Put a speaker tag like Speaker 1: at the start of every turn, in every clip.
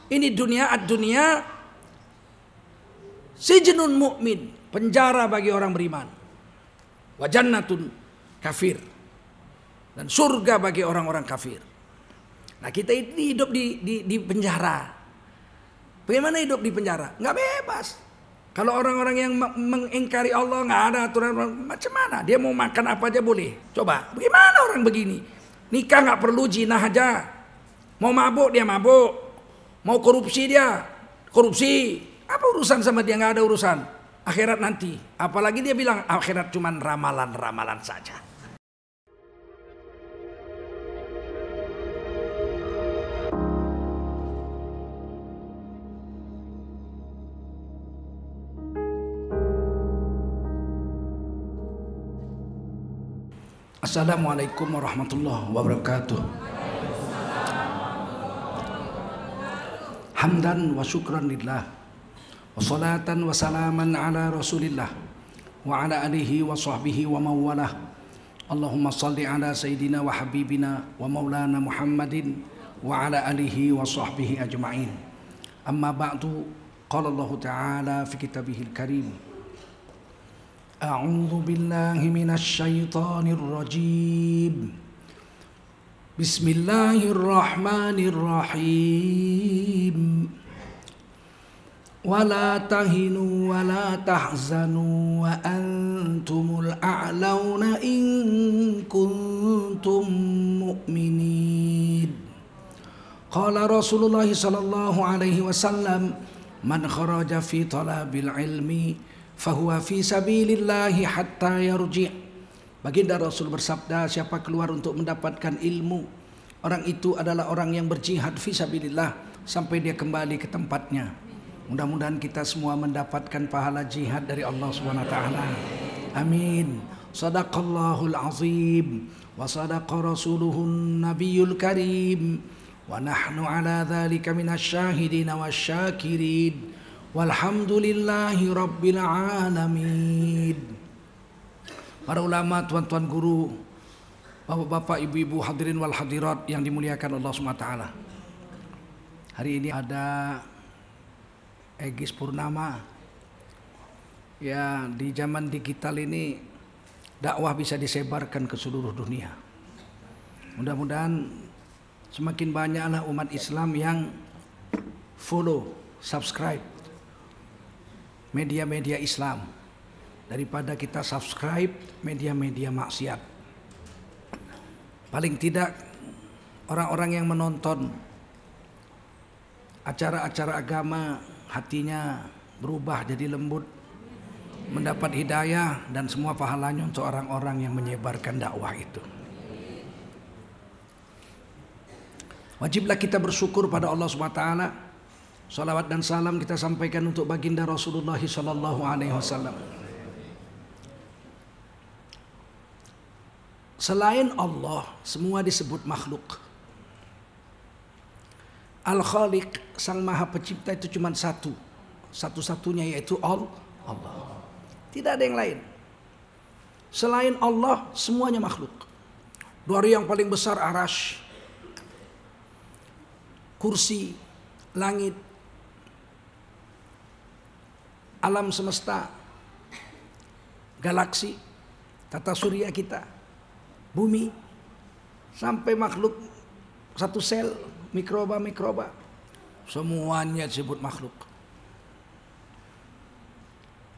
Speaker 1: Ini dunia, ad-dunia sijnun mu'min, penjara bagi orang beriman. Wa jannatun kafir, dan surga bagi orang-orang kafir. Nah, kita ini hidup di penjara. Bagaimana hidup di penjara? Nggak bebas. Kalau orang-orang yang mengingkari Allah, nggak ada aturan, macam mana? Dia mau makan apa aja boleh. Coba, bagaimana orang begini? Nikah nggak perlu, zina aja. Mau mabuk dia mabuk. Mau korupsi dia korupsi. Apa urusan sama dia? Nggak ada urusan. Akhirat nanti. Apalagi dia bilang akhirat cuman ramalan-ramalan saja. Assalamualaikum warahmatullahi wabarakatuh. Hamdan wa syukran lillah, wa salatan wa salaman ala rasulillah, wa ala alihi wa sahbihi wa mawalah. Allahumma salli ala sayyidina wa habibina wa maulana Muhammadin wa ala alihi wa sahbihi ajma'in. Amma ba'du, qala Allah ta'ala fi kitabihil karim. A'udzu billahi minasy syaithanir rajim. Bismillahirrahmanirrahim. Wala tahinu wala tahzanu wa antumul a'launa in kuntum mu'minin. Qala Rasulullah sallallahu alaihi wasallam, man kharaja fi talabil ilmi fahuwa fi sabilillahi hatta yarji'. Baginda Rasul bersabda, siapa keluar untuk mendapatkan ilmu, orang itu adalah orang yang berjihad fi sabilillah sampai dia kembali ke tempatnya. Mudah-mudahan kita semua mendapatkan pahala jihad dari Allah Subhanahu wa taala. Amin. Shadaqallahul azim wa sadaqa rasuluhun nabiyul karim wa nahnu ala dzalika minasyahidin wasyakirin. Walhamdulillahi rabbil alamin. Para ulama, tuan-tuan guru, bapak-bapak, ibu-ibu, hadirin wal hadirat yang dimuliakan Allah SWT. Hari ini ada Egis Purnama. Ya, di zaman digital ini dakwah bisa disebarkan ke seluruh dunia. Mudah-mudahan semakin banyaklah umat Islam yang follow, subscribe media-media Islam daripada kita subscribe media-media maksiat. Paling tidak orang-orang yang menonton acara-acara agama hatinya berubah jadi lembut, mendapat hidayah dan semua pahalanya untuk orang-orang yang menyebarkan dakwah itu. Wajiblah kita bersyukur pada Allah SWT. Salawat dan salam kita sampaikan untuk baginda Rasulullah sallallahu alaihi wasallam. Selain Allah, semua disebut makhluk. Al-Khaliq, sang maha pencipta itu cuma satu. Satu-satunya yaitu Allah. Tidak ada yang lain. Selain Allah, semuanya makhluk. Dari yang paling besar arash, kursi, langit, alam semesta, galaksi, tata surya kita, bumi, sampai makhluk satu sel, mikroba, semuanya disebut makhluk.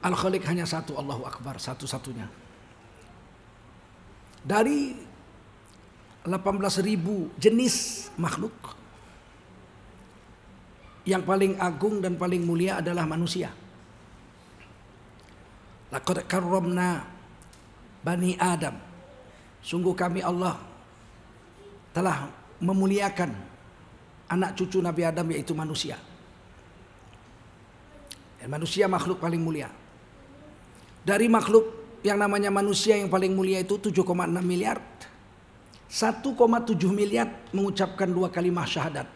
Speaker 1: Al-Khaliq hanya satu, Allahu Akbar, satu-satunya. Dari 18.000 jenis makhluk, yang paling agung dan paling mulia adalah manusia. Laqad karramna bani Adam. Sungguh kami Allah telah memuliakan anak cucu Nabi Adam, yaitu manusia. Dan manusia makhluk paling mulia. Dari makhluk yang namanya manusia yang paling mulia itu 7,6 miliar. 1,7 miliar mengucapkan 2 kalimah syahadat.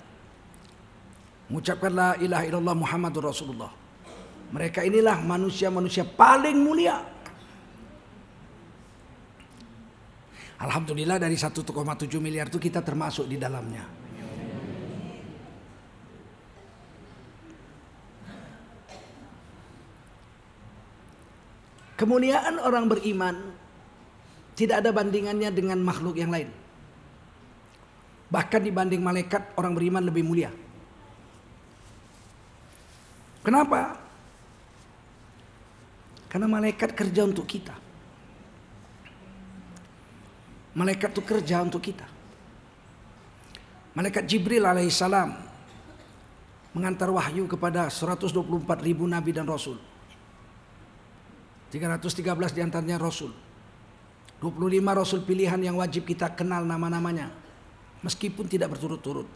Speaker 1: Mengucapkan la ilaha illallah Muhammadur Rasulullah. Mereka inilah manusia-manusia paling mulia. Alhamdulillah dari 1,7 miliar itu kita termasuk di dalamnya. Kemuliaan orang beriman tidak ada bandingannya dengan makhluk yang lain. Bahkan dibanding malaikat, orang beriman lebih mulia. Kenapa? Karena malaikat kerja untuk kita. Malaikat itu kerja untuk kita. Malaikat Jibril alaihissalam mengantar wahyu kepada 124.000 nabi dan rasul. 313 diantaranya rasul. 25 rasul pilihan yang wajib kita kenal nama-namanya, meskipun tidak berturut-turut.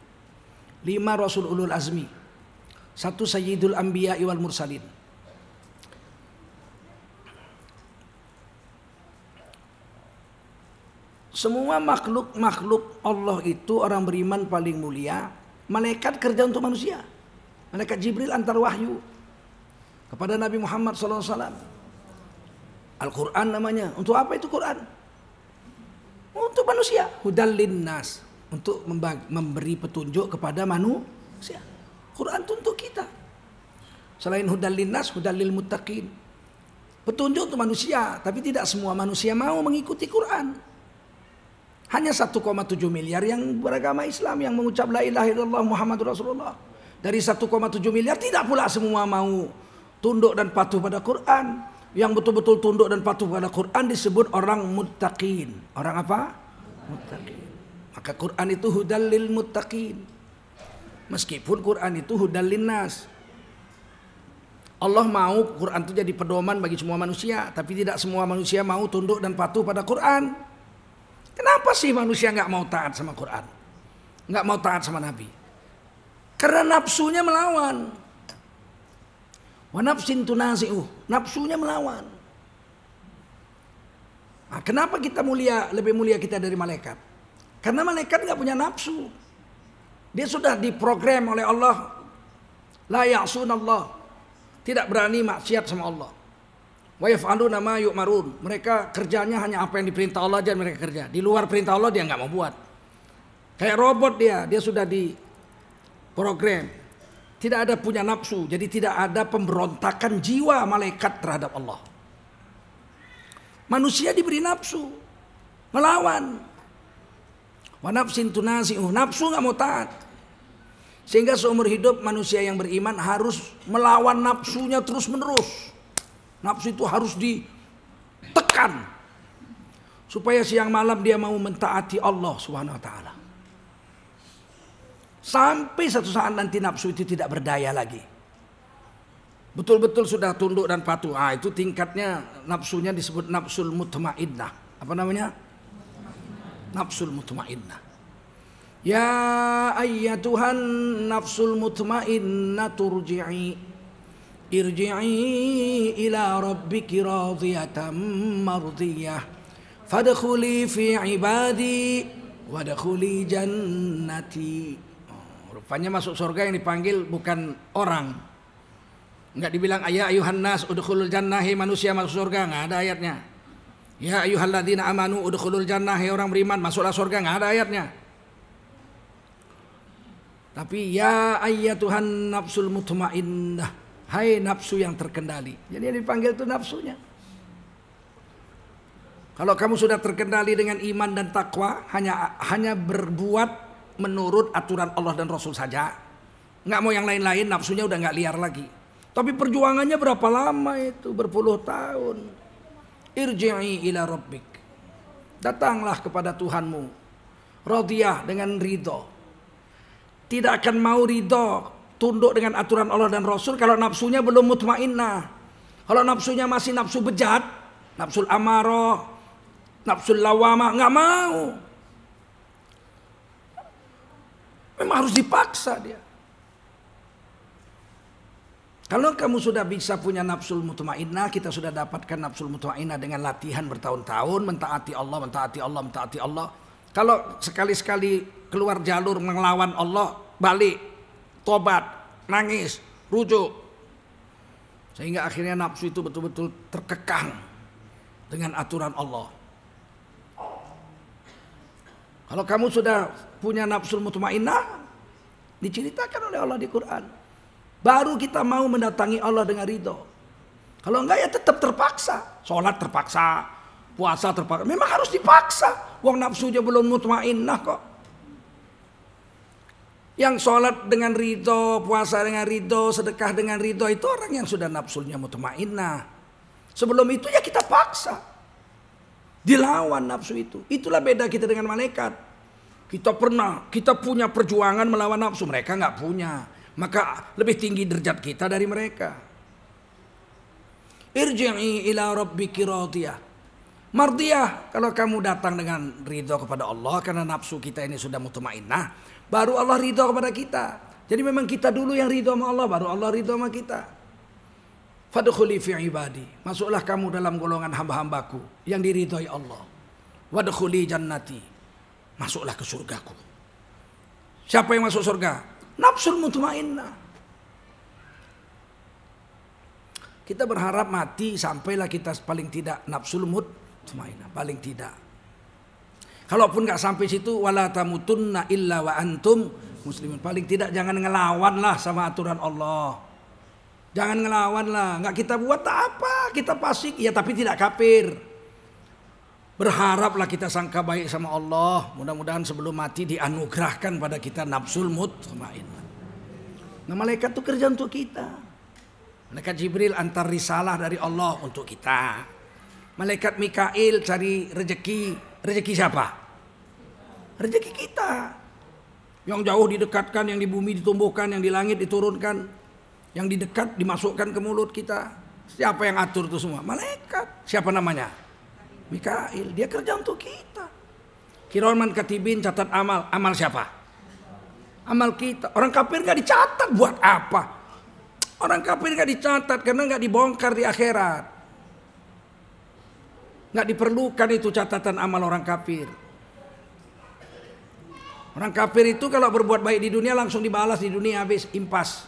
Speaker 1: 5 rasul ulul azmi. 1 sayyidul anbiya wal mursalin. Semua makhluk Allah itu orang beriman paling mulia. Malaikat kerja untuk manusia. Malaikat Jibril antar wahyu kepada Nabi Muhammad SAW. Al-Quran namanya. Untuk apa itu Quran? Untuk manusia. Hudal linnas. Untuk memberi petunjuk kepada manusia. Quran itu untuk kita. Selain hudal linnas, hudal lil muttaqin. Petunjuk untuk manusia. Tapi tidak semua manusia mau mengikuti Quran. Hanya 1,7 miliar yang beragama Islam, yang mengucap la ilaha illallah Muhammadur Rasulullah. Dari 1,7 miliar tidak pula semua mau tunduk dan patuh pada Quran. Yang betul-betul tunduk dan patuh pada Quran disebut orang muttaqin. Orang apa? Muttaqin. Maka Quran itu hudal lil muttaqin. Meskipun Quran itu hudal linnas. Allah mau Quran itu jadi pedoman bagi semua manusia. Tapi tidak semua manusia mau tunduk dan patuh pada Quran. Kenapa sih manusia nggak mau taat sama Quran? Nggak mau taat sama Nabi? Karena nafsunya melawan. Wa nafsin tunazi'uh. Nafsunya melawan. Nah, kenapa kita mulia, lebih mulia kita dari malaikat? Karena malaikat nggak punya nafsu. Dia sudah diprogram oleh Allah. La ya'sunallah. Tidak berani maksiat sama Allah. Wa yaf'aluna ma yu'marun. Mereka kerjanya hanya apa yang diperintah Allah aja mereka kerja. Di luar perintah Allah dia nggak mau buat. Kayak robot dia sudah diprogram. Tidak ada punya nafsu, jadi tidak ada pemberontakan jiwa malaikat terhadap Allah. Manusia diberi nafsu, melawan. Wa nafsin tunazi'uh. Nafsu nggak mau taat. Sehingga seumur hidup manusia yang beriman harus melawan nafsunya terus menerus. Nafsu itu harus ditekan supaya siang malam dia mau mentaati Allah Subhanahu wa taala. Sampai satu saat nanti nafsu itu tidak berdaya lagi. Betul-betul sudah tunduk dan patuh. Itu tingkatnya nafsunya disebut nafsul mutmainnah. Apa namanya? Nafsul mutmainnah. Ya ayyatuhan nafsul mutmainnah turji'i. Irji'i ila rabbiki radiyatan mardiyah fadkhuli fi ibadi wadkhuli jannati. Rupanya masuk surga yang dipanggil bukan orang. Enggak dibilang ya ayuhan nas udkhulul jannah, manusia masuk surga, enggak ada ayatnya. Ya ayyuhalladzina amanu udkhulul jannah, orang beriman masuklah surga, enggak ada ayatnya. Tapi ya ayyatuhan nafsul mutmainnah, hai nafsu yang terkendali. Jadi yang dipanggil itu nafsunya. Kalau kamu sudah terkendali dengan iman dan takwa, hanya berbuat menurut aturan Allah dan Rasul saja, nggak mau yang lain-lain, nafsunya udah nggak liar lagi. Tapi perjuangannya berapa lama itu? Berpuluh tahun. Irji'i ila rabbik. Datanglah kepada Tuhanmu. Radiyah, dengan ridho. Tidak akan mau ridho tunduk dengan aturan Allah dan Rasul kalau nafsunya belum mutmainnah. Kalau nafsunya masih nafsu bejat, nafsul amarah, nafsul lawamah, nggak mau. Memang harus dipaksa dia. Kalau kamu sudah bisa punya nafsul mutmainnah, kita sudah dapatkan nafsul mutmainnah dengan latihan bertahun-tahun, mentaati Allah, mentaati Allah, mentaati Allah. Kalau sekali-sekali keluar jalur melawan Allah, balik, tobat, nangis, rujuk. Sehingga akhirnya nafsu itu betul-betul terkekang dengan aturan Allah. Kalau kamu sudah punya nafsul mutmainnah, diceritakan oleh Allah di Quran, baru kita mau mendatangi Allah dengan ridho. Kalau enggak ya tetap terpaksa. Sholat terpaksa, puasa terpaksa. Memang harus dipaksa. Wong nafsunya belum mutmainnah kok. Yang sholat dengan ridho, puasa dengan ridho, sedekah dengan ridho itu orang yang sudah nafsunya mutmainnah. Sebelum itu ya kita paksa. Dilawan nafsu itu. Itulah beda kita dengan malaikat. Kita punya perjuangan melawan nafsu. Mereka nggak punya. Maka lebih tinggi derajat kita dari mereka. Irji'i ila rabbiki radiyah. Mardiyah, kalau kamu datang dengan ridho kepada Allah karena nafsu kita ini sudah mutmainnah, baru Allah ridho kepada kita. Jadi memang kita dulu yang ridho sama Allah, baru Allah ridho sama kita. Fadkhuli fi ibadi. Masuklah kamu dalam golongan hamba-hambaku yang diridhoi Allah. Wadkhuli jannati. Masuklah ke surgaku. Siapa yang masuk surga? Nafsul mutmainnah. Kita berharap mati sampailah kita paling tidak nafsul mutmainnah, paling tidak. Kalaupun nggak sampai situ, wala tamutunna illa wa antum muslimin. Paling tidak jangan ngelawan lah sama aturan Allah. Jangan ngelawan lah, nggak kita buat apa, kita fasik, ya tapi tidak kafir. Berharaplah kita sangka baik sama Allah. Mudah-mudahan sebelum mati dianugerahkan pada kita nafsul mutmainnah. Nah malaikat itu kerja untuk kita. Malaikat Jibril antar risalah dari Allah untuk kita. Malaikat Mikail cari rezeki. Rezeki siapa? Rezeki kita. Yang jauh didekatkan, yang di bumi ditumbuhkan, yang di langit diturunkan, yang di dekat dimasukkan ke mulut kita. Siapa yang atur itu semua? Malaikat. Siapa namanya? Mikail. Dia kerja untuk kita. Kiraman katibin catat amal. Amal siapa? Amal kita. Orang kafir gak dicatat buat apa? Orang kafir gak dicatat karena gak dibongkar di akhirat. Gak diperlukan itu catatan amal orang kafir. Orang kafir itu kalau berbuat baik di dunia langsung dibalas di dunia, habis impas.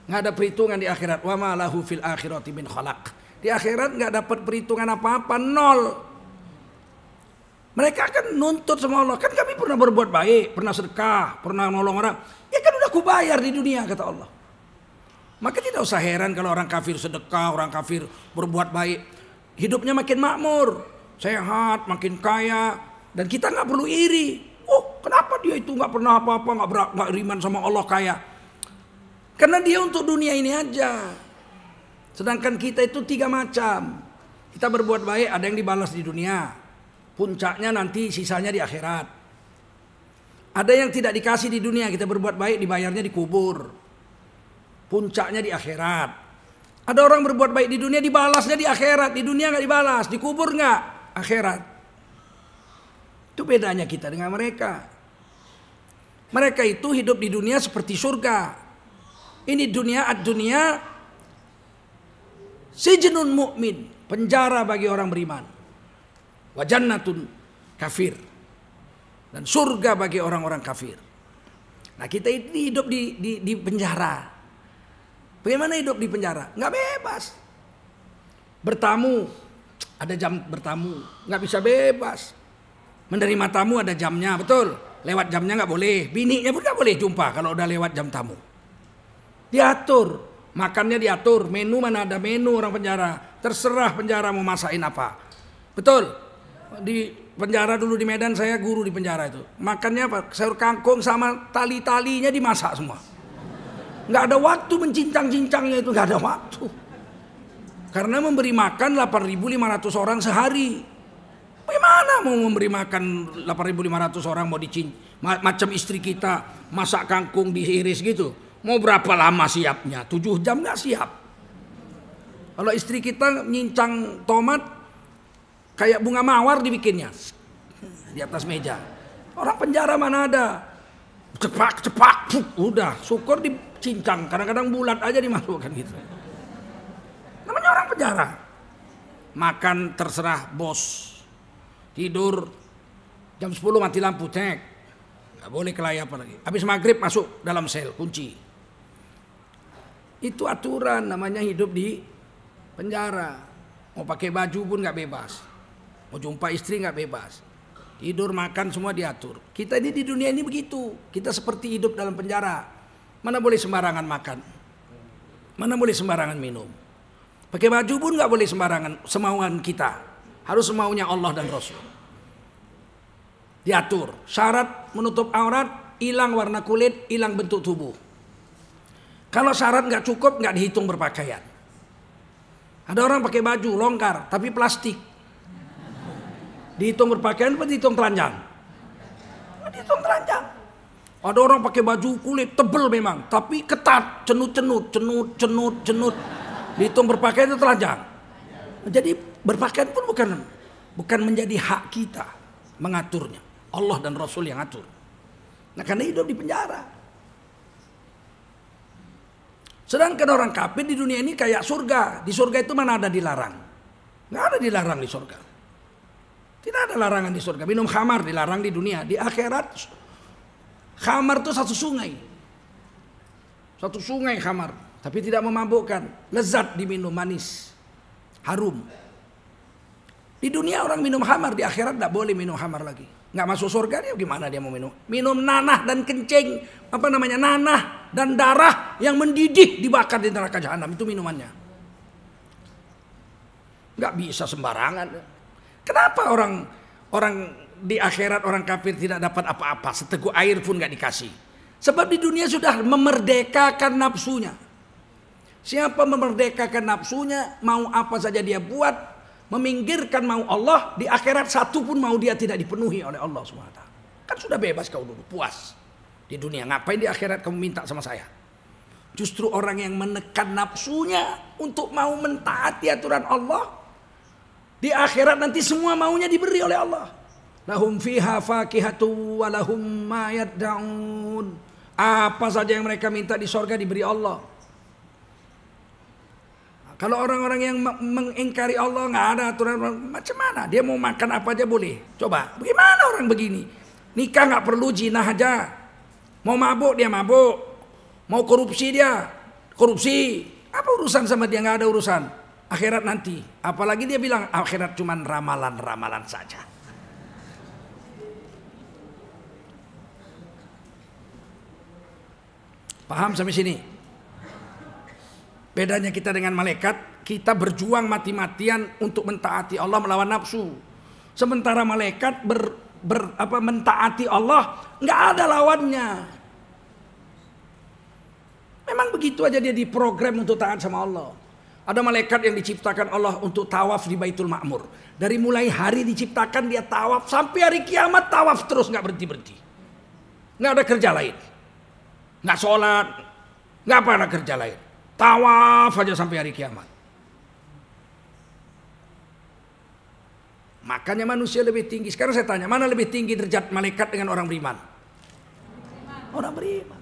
Speaker 1: Gak ada perhitungan di akhirat. Wa ma lahu fil akhirati min khalaq. Di akhirat gak dapat perhitungan apa-apa, nol. Mereka akan nuntut sama Allah. Kan kami pernah berbuat baik, pernah sedekah, pernah nolong orang. Ya kan udah kubayar di dunia kata Allah. Maka tidak usah heran kalau orang kafir sedekah, orang kafir berbuat baik. Hidupnya makin makmur, sehat, makin kaya. Dan kita gak perlu iri. Oh kenapa dia itu gak pernah apa-apa, gak riman sama Allah kaya. Karena dia untuk dunia ini aja. Sedangkan kita itu 3 macam. Kita berbuat baik, ada yang dibalas di dunia. Puncaknya nanti sisanya di akhirat. Ada yang tidak dikasih di dunia, kita berbuat baik dibayarnya di kubur. Puncaknya di akhirat. Ada orang berbuat baik di dunia dibalasnya di akhirat. Di dunia gak dibalas, dikubur gak? Akhirat. Itu bedanya kita dengan mereka. Mereka itu hidup di dunia seperti surga. Ini dunia ad-dunia sijnun mu'min, penjara bagi orang beriman. Wa jannatun kafir, dan surga bagi orang-orang kafir. Nah kita ini hidup di penjara. Bagaimana hidup di penjara? Nggak bebas. Bertamu, ada jam bertamu, nggak bisa bebas. Menerima tamu ada jamnya, betul. Lewat jamnya nggak boleh. Bininya pun nggak boleh jumpa kalau udah lewat jam tamu. Diatur, makannya diatur. Menu mana ada menu orang penjara. Terserah penjara mau masakin apa. Betul. Di penjara dulu di Medan saya guru di penjara itu. Makannya apa? Sayur kangkung sama tali-talinya dimasak semua. Nggak ada waktu mencincang-cincangnya itu, nggak ada waktu. Karena memberi makan 8.500 orang sehari. Bagaimana mau memberi makan 8.500 orang, mau macam istri kita masak kangkung diiris gitu. Mau berapa lama siapnya? 7 jam nggak siap. Kalau istri kita nyincang tomat kayak bunga mawar dibikinnya di atas meja. Orang penjara mana ada? Cepak, udah syukur dicincang. Kadang-kadang bulat aja dimasukkan gitu. Namanya orang penjara. Makan terserah bos. Tidur jam 10 mati lampu, cek. Gak boleh kelayapan lagi. Habis maghrib masuk dalam sel, kunci. Itu aturan namanya hidup di penjara. Mau pakai baju pun gak bebas. Mau jumpa istri gak bebas. Tidur, makan semua diatur. Kita ini di dunia ini begitu. Kita seperti hidup dalam penjara. Mana boleh sembarangan makan. Mana boleh sembarangan minum. Pakai baju pun nggak boleh sembarangan, semauan kita. Harus semaunya Allah dan Rasul. Diatur. Syarat menutup aurat, hilang warna kulit, hilang bentuk tubuh. Kalau syarat nggak cukup, nggak dihitung berpakaian. Ada orang pakai baju longgar, tapi plastik. Dihitung berpakaian apa dihitung telanjang? Dihitung telanjang. Ada orang pakai baju kulit tebel memang, tapi ketat, cenut. Dihitung berpakaian itu telanjang. Jadi berpakaian pun bukan menjadi hak kita mengaturnya. Allah dan Rasul yang atur. Nah, karena hidup di penjara. Sedangkan orang kafir di dunia ini kayak surga. Di surga itu mana ada dilarang? Nggak ada dilarang di surga. Tidak ada larangan di surga. Minum khamar dilarang di dunia. Di akhirat khamar itu satu sungai. Satu sungai khamar. Tapi tidak memabukkan. Lezat diminum, manis. Harum. Di dunia orang minum khamar. Di akhirat tidak boleh minum khamar lagi. Nggak masuk surga dia gimana dia mau minum? Minum nanah dan kencing. Apa namanya? Nanah dan darah yang mendidih dibakar di neraka jahanam. Itu minumannya. Nggak bisa sembarangan. Kenapa orang di akhirat orang kafir tidak dapat apa-apa? Seteguk air pun nggak dikasih. Sebab di dunia sudah memerdekakan nafsunya. Siapa memerdekakan nafsunya, mau apa saja dia buat, meminggirkan mau Allah, di akhirat satu pun mau dia tidak dipenuhi oleh Allah SWT. Kan sudah bebas kau dulu, puas. Di dunia, ngapain di akhirat kamu minta sama saya? Justru orang yang menekan nafsunya untuk mau mentaati aturan Allah, di akhirat nanti semua maunya diberi oleh Allah. Lahum fiha fakihatu wa lahum ma yad'un. Apa saja yang mereka minta di sorga diberi Allah. Kalau orang-orang yang mengingkari Allah nggak ada aturan, macam mana? Dia mau makan apa aja boleh. Coba, bagaimana orang begini? Nikah nggak perlu, zina aja. Mau mabuk dia mabuk, mau korupsi dia korupsi. Apa urusan sama dia? Nggak ada urusan. Akhirat nanti. Apalagi dia bilang akhirat cuman ramalan-ramalan saja. Paham sampai sini? Bedanya kita dengan malaikat, kita berjuang mati-matian untuk mentaati Allah melawan nafsu. Sementara malaikat mentaati Allah, nggak ada lawannya. Memang begitu aja dia diprogram untuk taat sama Allah. Ada malaikat yang diciptakan Allah untuk tawaf di Baitul Ma'mur. Dari mulai hari diciptakan dia tawaf sampai hari kiamat tawaf terus nggak berhenti. Nggak ada kerja lain. Nggak sholat, nggak apa ada kerja lain. Tawaf aja sampai hari kiamat. Makanya manusia lebih tinggi. Sekarang saya tanya, mana lebih tinggi derajat malaikat dengan orang beriman? Orang beriman.